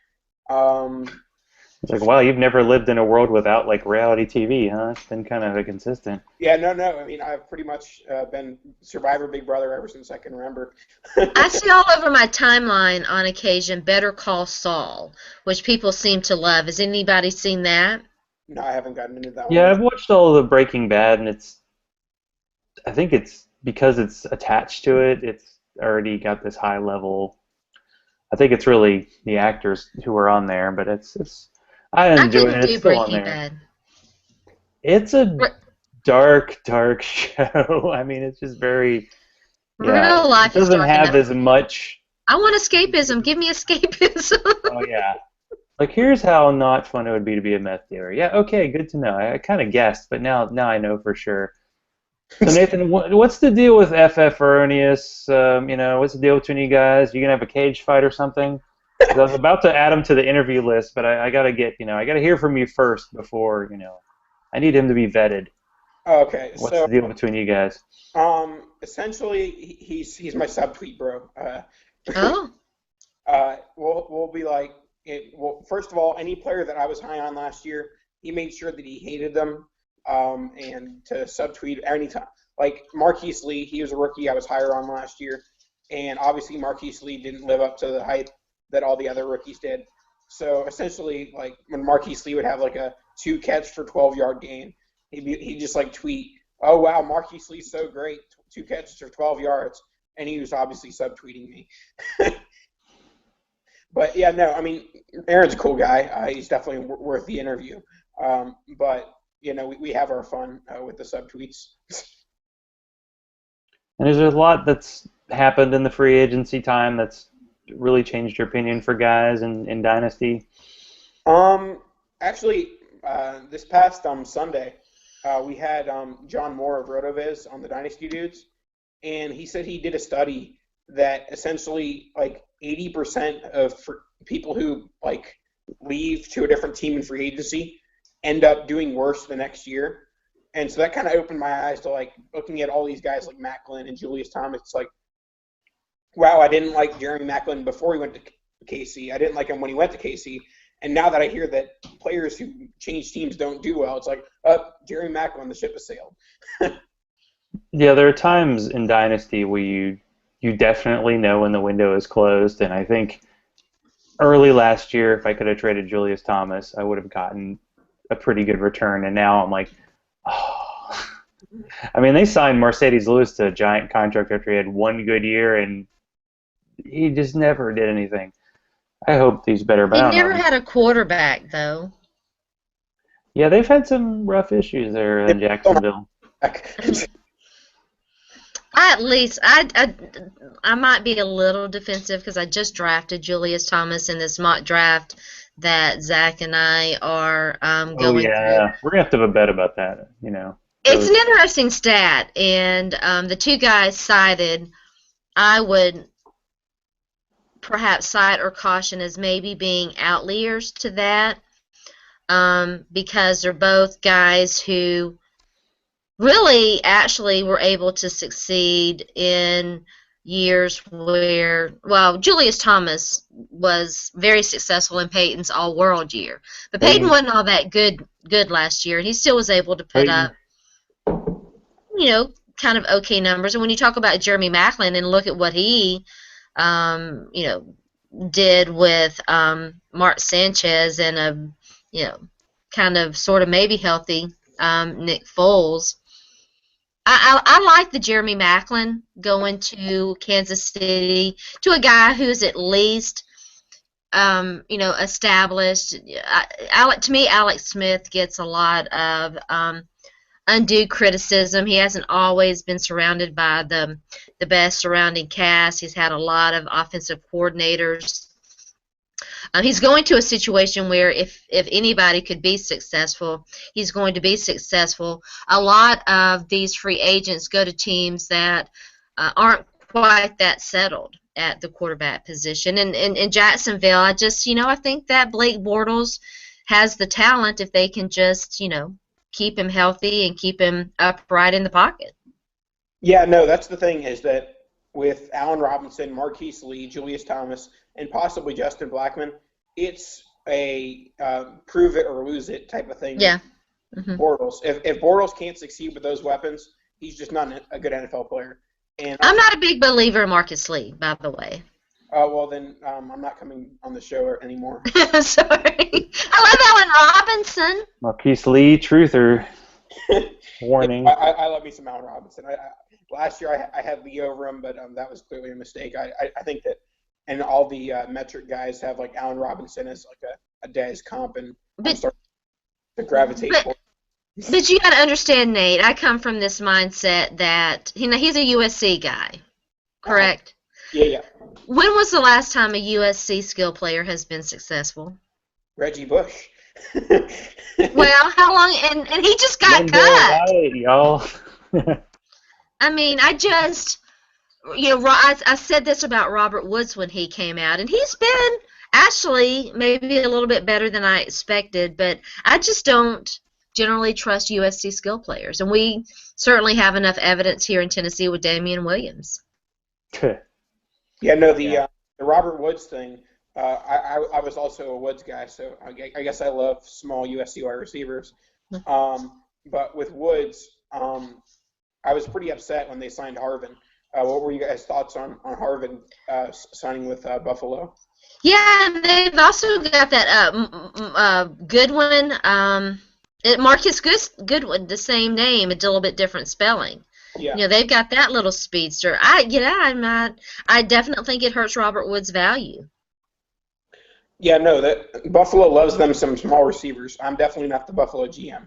A: It's like, wow, you've never lived in a world without like reality TV, huh? It's been kind of a consistent.
C: Yeah, no. I mean, I've pretty much been Survivor, Big Brother ever since I can remember.
B: I see all over my timeline on occasion Better Call Saul, which people seem to love. Has anybody seen that?
C: No, I haven't gotten into that one
A: Yeah,
C: yet.
A: I've watched all of the Breaking Bad, and I think it's because it's attached to it. It's already got this high level. I think it's really the actors who are on there, but I
B: I
A: enjoy
B: couldn't
A: it. It's
B: do
A: still on
B: Breaking
A: there.
B: Bad.
A: It's a
B: Re-
A: dark show. I mean, it's just very, yeah,
B: Real
A: it
B: life is
A: doesn't
B: dark
A: have
B: enough.
A: as much.
B: I want escapism. Give me escapism.
A: Oh yeah, like here's how not fun it would be to be a meth dealer. Yeah, okay, good to know. I kind of guessed, but now I know for sure. So Nathan, what's the deal with FF Erroneous? What's the deal between you guys? You gonna have a cage fight or something? 'Cause I was about to add him to the interview list, but I gotta I gotta hear from you first before, I need him to be vetted.
C: Okay,
A: What's
C: so
A: the deal between you guys?
C: essentially, he's my subtweet bro.
B: Oh.
C: We'll be like, well, first of all, any player that I was high on last year, he made sure that he hated them, and to subtweet anytime. Like Marquise Lee, he was a rookie I was higher on last year, and obviously Marquise Lee didn't live up to the hype that all the other rookies did. So essentially, like when Marquise Lee would have like a 2 catch for 12-yard game, he'd just like tweet, "Oh wow, Marquise Lee's so great, 2 catches for 12 yards," and he was obviously subtweeting me. But yeah, no, I mean, Aaron's a cool guy. He's definitely worth the interview. But we have our fun with the subtweets.
A: And there's a lot that's happened in the free agency time that's really changed your opinion for guys in Dynasty.
C: Actually, this past Sunday, we had John Moore of RotoViz on the Dynasty Dudes, and he said he did a study that essentially like 80% of people who like leave to a different team in free agency end up doing worse the next year. And so that kind of opened my eyes to like looking at all these guys like Macklin and Julius Thomas. It's like, wow, I didn't like Jeremy Macklin before he went to KC. I didn't like him when he went to KC. And now that I hear that players who change teams don't do well, it's like, Jeremy Macklin, the ship has sailed.
A: Yeah, there are times in Dynasty where you definitely know when the window is closed, and I think early last year, if I could have traded Julius Thomas, I would have gotten a pretty good return, and now I'm like, oh. I mean, they signed Mercedes Lewis to a giant contract after he had one good year, and he just never did anything. I hope he's better, but
B: He
A: I don't
B: never
A: know.
B: had a quarterback, though.
A: Yeah, they've had some rough issues there in Jacksonville.
B: I might be a little defensive because I just drafted Julius Thomas in this mock draft that Zach and I are
A: Oh
B: going through.
A: yeah, we're gonna have to have a bet about that.
B: It's an interesting stat, and the two guys cited, I would perhaps cite or caution as maybe being outliers to that, because they're both guys who really actually were able to succeed in years where, well, Julius Thomas was very successful in Peyton's all-world year. But Peyton wasn't all that good last year, and he still was able to put up, kind of okay numbers. And when you talk about Jeremy Macklin and look at what he, did with Mark Sanchez and a, kind of sort of maybe healthy Nick Foles, I like the Jeremy Macklin going to Kansas City, to a guy who's at least, established. To me, Alex Smith gets a lot of undue criticism. He hasn't always been surrounded by the best surrounding cast. He's had a lot of offensive coordinators He's going to a situation where if anybody could be successful, he's going to be successful. A lot of these free agents go to teams that aren't quite that settled at the quarterback position. And in Jacksonville, I think that Blake Bortles has the talent if they can just, keep him healthy and keep him upright in the pocket.
C: Yeah, no, that's the thing is that with Allen Robinson, Marquise Lee, Julius Thomas, and possibly Justin Blackmon, it's a prove it or lose it type of thing.
B: Yeah. Mm-hmm.
C: Bortles. If Bortles can't succeed with those weapons, he's just not a good NFL player. And
B: I'm not a big believer in Marcus Lee, by the way.
C: Well, then I'm not coming on the show anymore.
B: Sorry. I love Allen Robinson.
A: Marquise Lee, truther. Warning.
C: I love me some Allen Robinson. Last year I had Lee over him, but that was clearly a mistake. I think that, and all the metric guys have like Allen Robinson as like a Dez comp, and I'm starting to gravitate toward.
B: But you got to understand, Nate, I come from this mindset that he's a USC guy, correct?
C: Yeah.
B: When was the last time a USC skill player has been successful?
C: Reggie Bush.
B: Well, how long? And he just got cut.
A: Right, y'all.
B: I mean, I said this about Robert Woods when he came out, and he's been actually maybe a little bit better than I expected, but I just don't generally trust USC skill players, and we certainly have enough evidence here in Tennessee with Damian Williams.
C: Yeah, no, the Robert Woods thing, I was also a Woods guy, so I guess I love small USC wide receivers. But with Woods, I was pretty upset when they signed Harvin. What were you guys' thoughts on Harvin signing with Buffalo?
B: Yeah, and they've also got that Goodwin, Marcus Goodwin, the same name, a little bit different spelling.
C: Yeah.
B: They've got that little speedster. I definitely think it hurts Robert Woods' value.
C: Yeah, no, that Buffalo loves them some small receivers. I'm definitely not the Buffalo GM.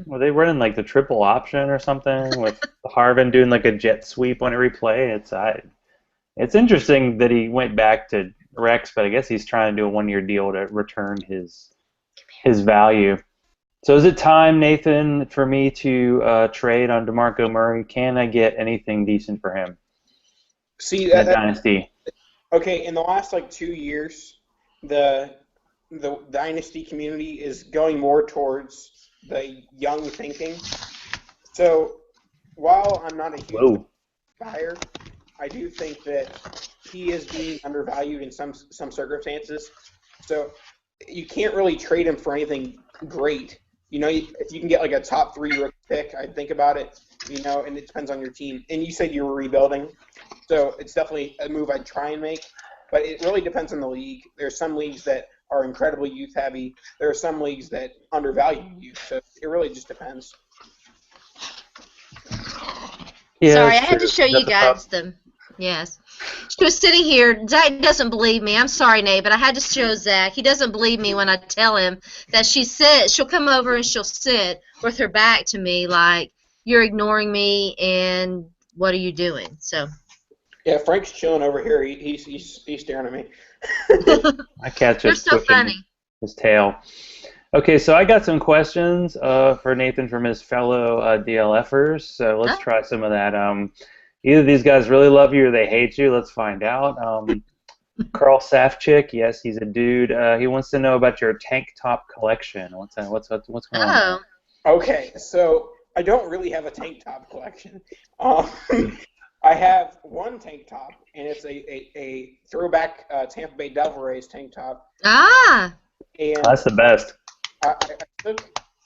A: Were they running like the triple option or something with Harvin doing like a jet sweep on every play? It's interesting that he went back to Rex, but I guess he's trying to do a one-year deal to return his value. So is it time, Nathan, for me to trade on DeMarco Murray? Can I get anything decent for him?
C: See
A: that dynasty.
C: Okay, in the last 2 years, the dynasty community is going more towards the young thinking. So while I'm not a huge buyer, I do think that he is being undervalued in some circumstances. So you can't really trade him for anything great. If you can get a top 3 rookie pick, I'd think about it. And it depends on your team. And you said you were rebuilding, so it's definitely a move I'd try and make. But it really depends on the league. There's some leagues that are incredibly youth heavy. There are some leagues that undervalue youth. So it really just depends.
B: Yeah, sorry, I had to show you guys them. Yes. She was sitting here. Zach doesn't believe me. I'm sorry, Nate, but I had to show Zach. He doesn't believe me when I tell him that she'll come over and she'll sit with her back to me like, you're ignoring me and what are you doing? So.
C: Yeah, Frank's chilling over here. He's staring at me.
A: My cat's just
B: so funny.
A: His tail. Okay, so I got some questions for Nathan from his fellow DLFers. So let's try some of that. Either these guys really love you or they hate you. Let's find out. Carl Safchick, yes, he's a dude. He wants to know about your tank top collection. What's going on?
C: Okay, so I don't really have a tank top collection. I have one tank top, and it's a throwback Tampa Bay Devil Rays tank top.
B: Ah!
C: And
A: that's the best.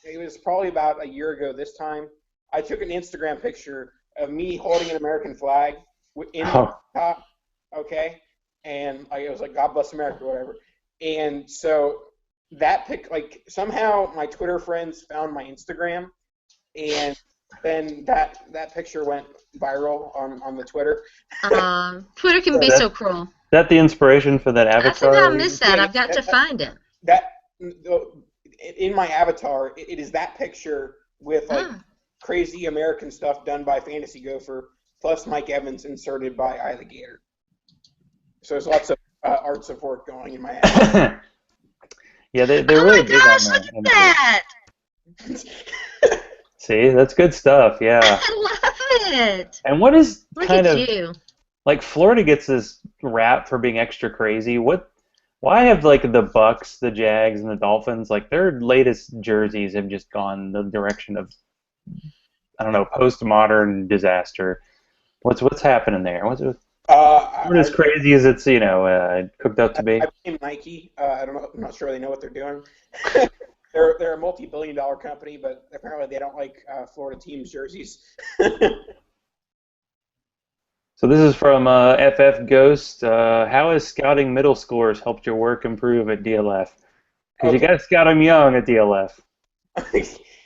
C: It was probably about a year ago this time. I took an Instagram picture of me holding an American flag in the top, okay? And it was like, God bless America or whatever. And so that somehow my Twitter friends found my Instagram, and then that picture went viral on the Twitter.
B: Twitter can be so cruel. Is
A: that the inspiration for that avatar?
B: I think I missed that. I've got to find it.
C: In my avatar, it is that picture with crazy American stuff done by Fantasy Gopher, plus Mike Evans inserted by Eye the Gator. So there's lots of arts of work going in my head.
A: Yeah, they're
B: Oh
A: really
B: my
A: big
B: gosh,
A: on
B: look
A: that.
B: at that!
A: See, that's good stuff. Yeah.
B: I love it.
A: And what is
B: Look
A: kind
B: at
A: of
B: you.
A: like Florida gets this rap for being extra crazy? Why have like the Bucks, the Jags, and the Dolphins, like their latest jerseys have just gone the direction of, I don't know, postmodern disaster. What's happening there? What as crazy as it's cooked up to be?
C: I blame Nike. I don't know. I'm not sure they know what they're doing. They're a multi-billion-dollar company, but apparently they don't like Florida teams' jerseys.
A: So this is from FF Ghost. How has scouting middle schoolers helped your work improve at DLF? Because you got to scout them young at DLF.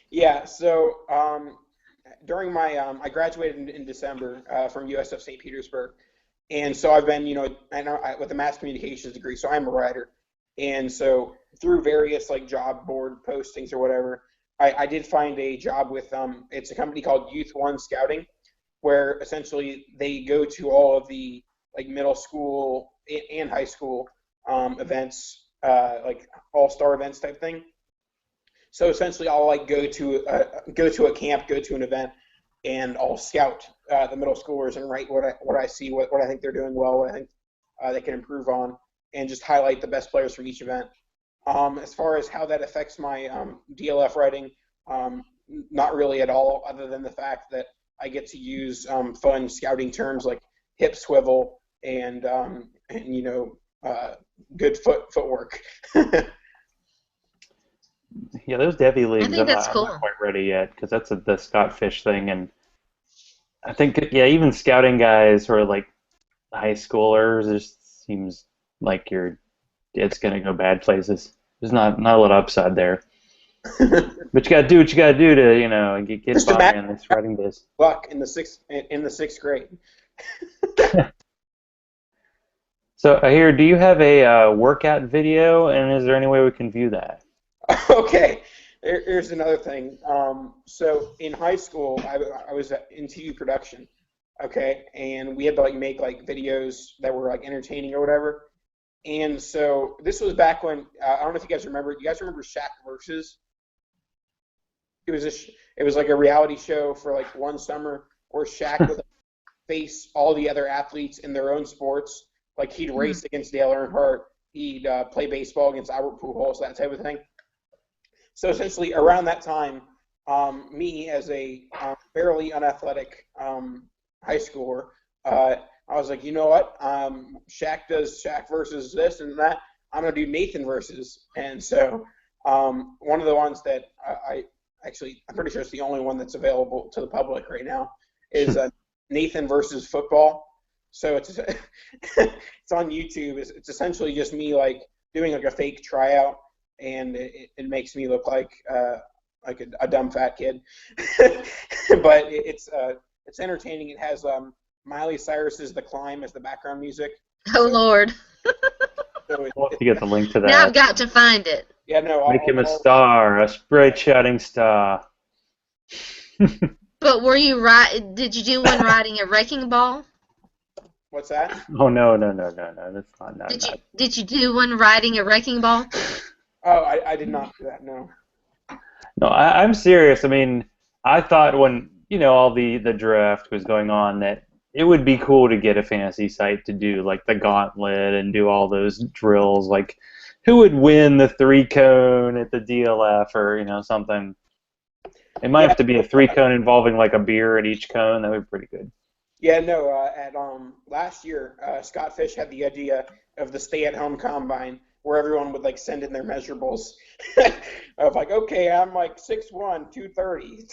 C: Yeah. So during my I graduated in December from USF St. Petersburg, and so I've been with a mass communications degree, so I'm a writer, and so through various like job board postings or whatever, I did find a job with it's a company called Youth One Scouting, where essentially they go to all of the like middle school and high school events, like all-star events type thing. So essentially, I'll like go to a camp, go to an event, and I'll scout the middle schoolers and write what I see, what I think they're doing well, what I think they can improve on, and just highlight the best players from each event. As far as how that affects my DLF writing, not really at all, other than the fact that I get to use fun scouting terms like hip swivel and good footwork.
A: Yeah, those Devy
B: I
A: leagues,
B: think that's
A: I'm
B: cool.
A: not quite ready yet because that's the Scott Fish thing, and I think even scouting guys who are like high schoolers, it just seems like it's gonna go bad places. There's not a lot of upside there. But you gotta do what you gotta do to get by in this writing biz.
C: Luck in the sixth grade.
A: So I hear, do you have a workout video, and is there any way we can view that?
C: Okay, here's another thing. So in high school, I was in TV production, okay, and we had to like make like videos that were like entertaining or whatever. And so this was back when I don't know if you guys remember. You guys remember Shaq versus? It was like a reality show for like one summer where Shaq would face all the other athletes in their own sports. Like he'd race against Dale Earnhardt, he'd play baseball against Albert Pujols, that type of thing. So essentially, around that time, me as a fairly unathletic high schooler, I was like, you know what? Shaq does Shaq versus this and that. I'm gonna do Nathan versus. And so one of the ones that I'm pretty sure it's the only one that's available to the public right now, is Nathan versus football. So it's on YouTube. It's essentially just me like doing like a fake tryout, and it makes me look like a dumb fat kid. But it's entertaining. It has Miley Cyrus's "The Climb" as the background music.
B: Oh, Lord.
C: So
A: We'll have to get the link to that.
B: Now I've got to find it.
C: Yeah, no.
A: Make him a star, a bright shining star.
B: But did you do one riding a wrecking ball?
C: What's that?
A: Oh no, that's not.
B: Did you do one riding a wrecking ball?
C: Oh, I did not do that. No.
A: No, I'm serious. I mean, I thought when all the draft was going on that it would be cool to get a fantasy site to do like the gauntlet and do all those drills, like who would win the 3-cone at the DLF or something. It might have to be a 3-cone involving like a beer at each cone. That would be pretty good.
C: Yeah, no. At last year, Scott Fish had the idea of the stay-at-home combine, where everyone would like send in their measurables. Of like, okay, I'm like 6'1", 230.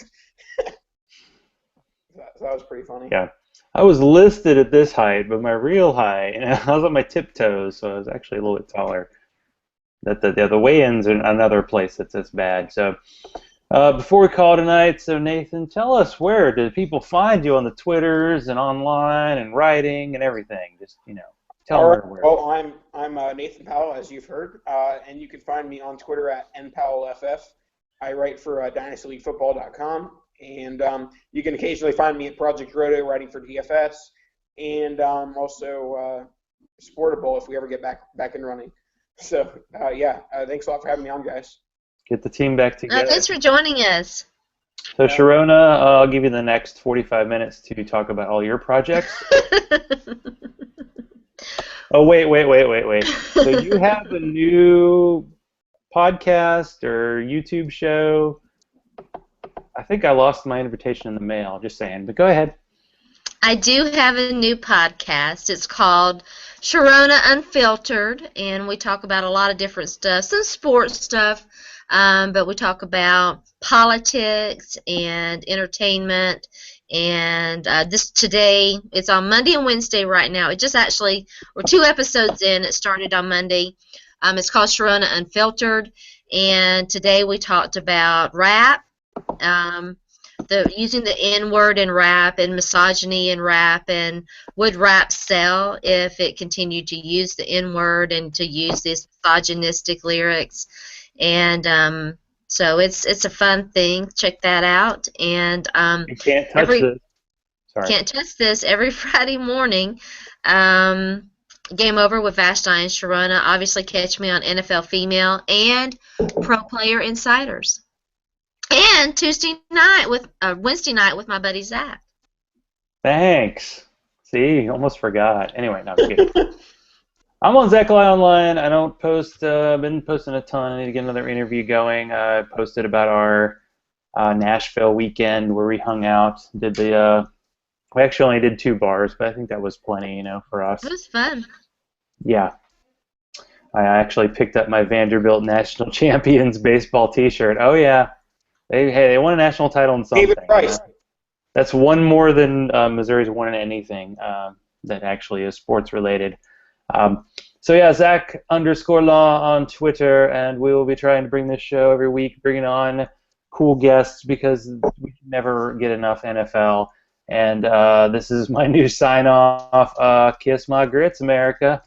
C: That was pretty funny.
A: Yeah, I was listed at this height, but my real height, I was on my tiptoes, so I was actually a little bit taller. The weigh-ins are another place that's bad. So before we call tonight, so Nathan, tell us, where do people find you on the Twitters and online and writing and everything? Just tell them where.
C: Well, I'm Nathan Powell, as you've heard, and you can find me on Twitter at npowellff. I write for dynastyleaguefootball.com, and you can occasionally find me at Project Roto writing for DFS, and also supportable if we ever get back and running. So thanks a lot for having me on, guys.
A: Get the team back together.
B: Thanks for joining us.
A: So Sharona, I'll give you the next 45 minutes to talk about all your projects. Oh, wait. So you have a new podcast or YouTube show? I think I lost my invitation in the mail, just saying, but go ahead.
B: I do have a new podcast. It's called Sharona Unfiltered, and we talk about a lot of different stuff, some sports stuff, but we talk about politics and entertainment. And this today, it's on Monday and Wednesday right now. It just actually, we're 2 episodes in. It started on Monday. It's called Sharona Unfiltered, and today we talked about rap, using the N-word in rap and misogyny in rap, and would rap sell if it continued to use the N-word and to use these misogynistic lyrics. And so it's a fun thing. Check that out. And
A: you can't touch this. Sorry.
B: Can't touch this every Friday morning. Game Over with Vashti and Sharona. Obviously, catch me on NFL Female and Pro Player Insiders. And Wednesday night with my buddy Zach.
A: Thanks. See, almost forgot. Anyway, no, I'm kidding. I'm on Zach Law Online. I don't post. Been posting a ton. I need to get another interview going. I posted about our Nashville weekend where we hung out. Did the. We actually only did 2 bars, but I think that was plenty, for us.
B: It was fun.
A: Yeah. I actually picked up my Vanderbilt National Champions baseball T-shirt. Oh yeah. They won a national title in something.
C: David Price.
A: That's one more than Missouri's won in anything that actually is sports related. So yeah, Zach_Law on Twitter, and we will be trying to bring this show every week, bringing on cool guests because we can never get enough NFL. And this is my new sign off. Kiss my grits, America.